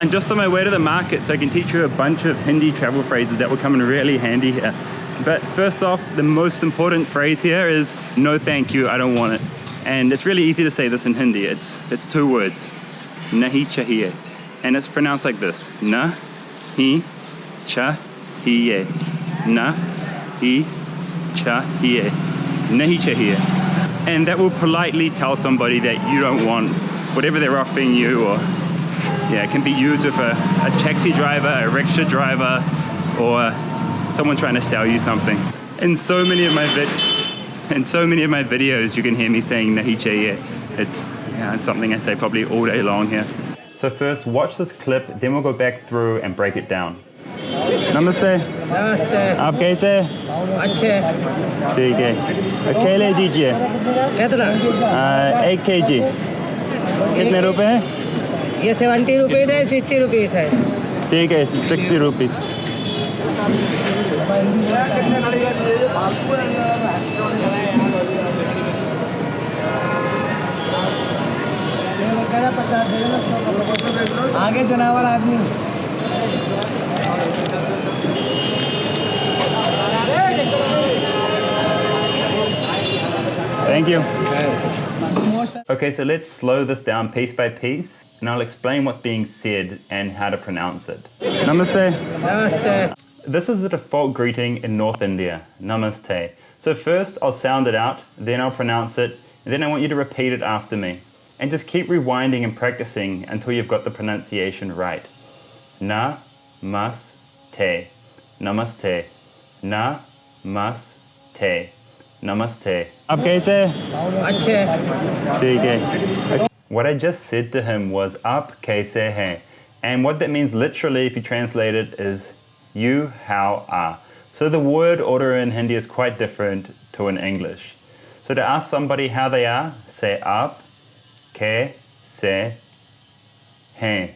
I'm just on my way to the market so I can teach you a bunch of Hindi travel phrases that will come in really handy here. But first off, the most important phrase here is no thank you, I don't want it. And it's really easy to say this in Hindi. It's 2 words, nahi chahiye. And it's pronounced like this, nahi chahiye, nahi chahiye, nahi chahiye. And that will politely tell somebody that you don't want whatever they're offering you, or yeah, it can be used with a taxi driver, a rickshaw driver, or someone trying to sell you something. In so many of my videos, you can hear me saying nahi chahiye. It's something I say probably all day long here. So first, watch this clip, then we'll go back through and break it down. Namaste. नमस्ते। आप कैसे? अच्छे। ठीक है। केले दीजिए। कितना? 1 kg। कितने रुपए हैं? ये 70 रुपीज़ है, 60 रुपीज़ है। ठीक है, 60 rupees. आगे जनावर आदमी। Thank you. Okay, so let's slow this down piece by piece, and I'll explain what's being said and how to pronounce it. Namaste. नमस्ते। This is the default greeting in North India, Namaste. So first I'll sound it out, then I'll pronounce it, and then I want you to repeat it after me. And just keep rewinding and practicing until you've got the pronunciation right. Na-mas-te, namaste, na-mas-te, namaste. Aap kaise? अच्छे। ठीक है. What I just said to him was aap kaise hai? And what that means literally, if you translate it, is you how are. So the word order in Hindi is quite different to in English. So to ask somebody how they are, say aap kaise hai.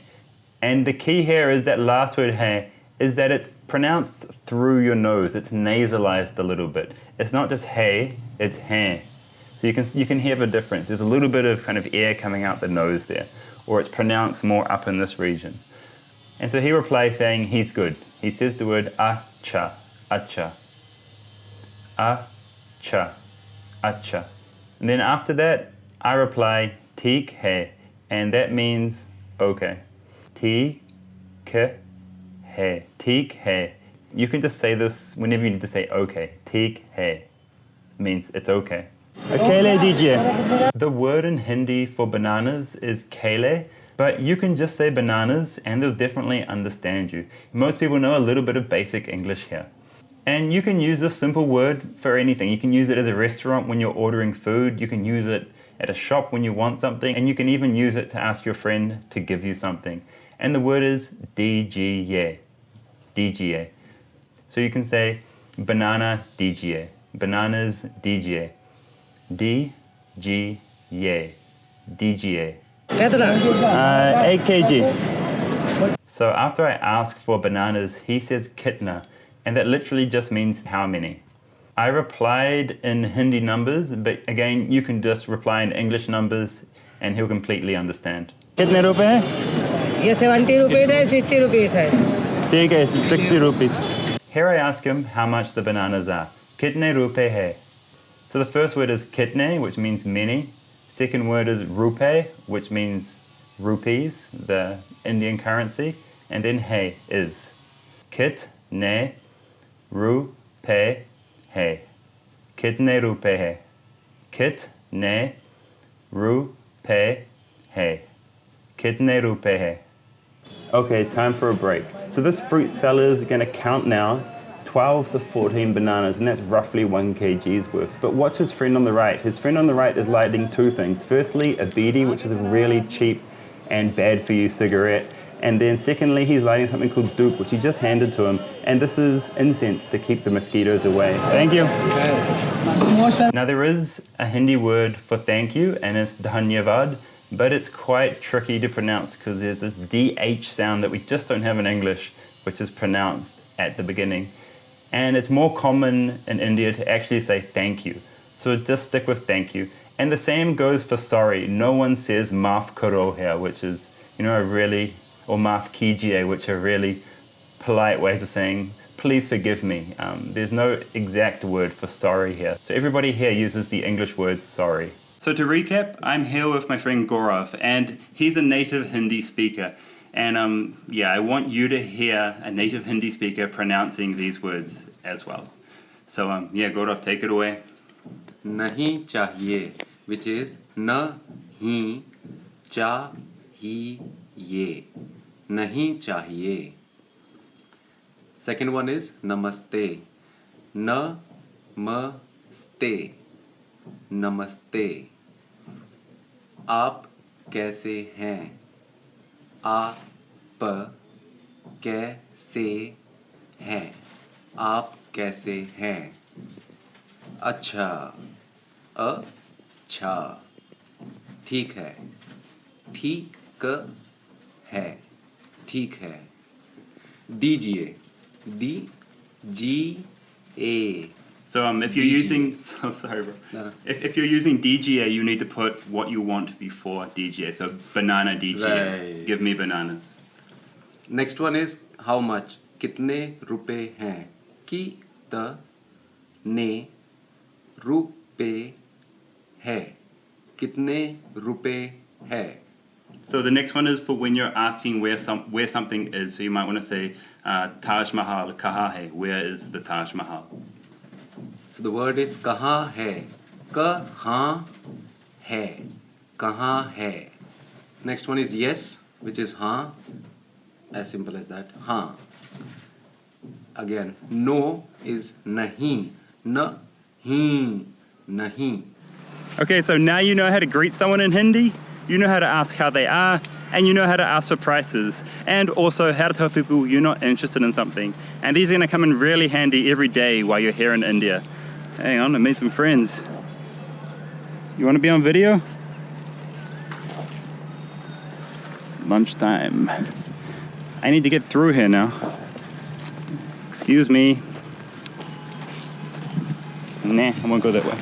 And the key here is that last word hai is that it's pronounced through your nose. It's nasalized a little bit. It's not just hey, it's hai. So you can hear the difference. There's a little bit of kind of air coming out the nose there, or it's pronounced more up in this region. And so he replies saying he's good. He says the word acha, acha, acha, acha. And then after that, I reply theek hai, and that means okay. Theek hai, theek hai. You can just say this whenever you need to say okay. Theek hai means it's okay. Kele dijiye. The word in Hindi for bananas is kele, but you can just say bananas and they'll definitely understand you. Most people know a little bit of basic English here. And you can use this simple word for anything. You can use it as a restaurant when you're ordering food. You can use it at a shop when you want something. And you can even use it to ask your friend to give you something. And the word is dijiye. Dijiye. So you can say banana dijiye. Bananas dijiye. D-G-Y. DGA. 8 kg. So after I ask for bananas, he says kitna, and that literally just means how many. I replied in Hindi numbers, but again, you can just reply in English numbers and he'll completely understand. Kitne rupe hai? ये 70 rupees है, 60 rupees है। ठीक है, 60 rupees. Here I ask him how much the bananas are. Kitne rupe hai? So the first word is kitne, which means many. Second word is rupe, which means rupees, the Indian currency. And then hai is. Kitne rupe hai. Kitne rupe hai. Kitne rupe hai. Kitne rupe hai. Okay, time for a break. So this fruit seller is going to count now 12 to 14 bananas, and that's roughly 1 kg's worth. But watch his friend on the right. His friend on the right is lighting 2 things. Firstly, a bidi, which is a really cheap and bad for you cigarette. And then secondly, he's lighting something called doop, which he just handed to him. And this is incense to keep the mosquitoes away. Thank you. Now there is a Hindi word for thank you, and it's dhanyavad, but it's quite tricky to pronounce because there's this DH sound that we just don't have in English, which is pronounced at the beginning. And it's more common in India to actually say thank you. So just stick with thank you. And the same goes for sorry. No one says maaf karo here, which is, a really or maaf kijiye, which are really polite ways of saying, please forgive me. There's no exact word for sorry here. So everybody here uses the English word sorry. So to recap, I'm here with my friend Gaurav, and he's a native Hindi speaker. And I want you to hear a native Hindi speaker pronouncing these words as well. So Gaurav, take it away. Nahi chahiye, which is nahi chahiye. Nahi chahiye. Second one is namaste. Namaste. Namaste. आप कैसे हैं? आप कैसे हैं? आप कैसे हैं? अच्छा. अच्छा. ठीक है. ठीक है. ठीक है. दीजिए. दीजिए. So if you're using, sorry bro. No. If you're using DGA, you need to put what you want before DGA. So banana DGA. Right. Give me bananas. Next one is how much? कितने रुपए हैं? कितने रुपए है? कितने रुपए है? So the next one is for when you're asking where something is. So you might want to say Taj Mahal kaha hai? Where is the Taj Mahal? So the word is कहाँ है? कहाँ है? कहाँ है? Next one is yes, which is हाँ. As simple as that. हाँ. Again, no is नहीं. नहीं. नहीं. Okay, so now you know how to greet someone in Hindi, you know how to ask how they are, and you know how to ask for prices, and also how to tell people you're not interested in something. And these are going to come in really handy every day while you're here in India. Hang on, I made some friends. You want to be on video? Lunchtime. I need to get through here now. Excuse me. Nah, I won't go that way.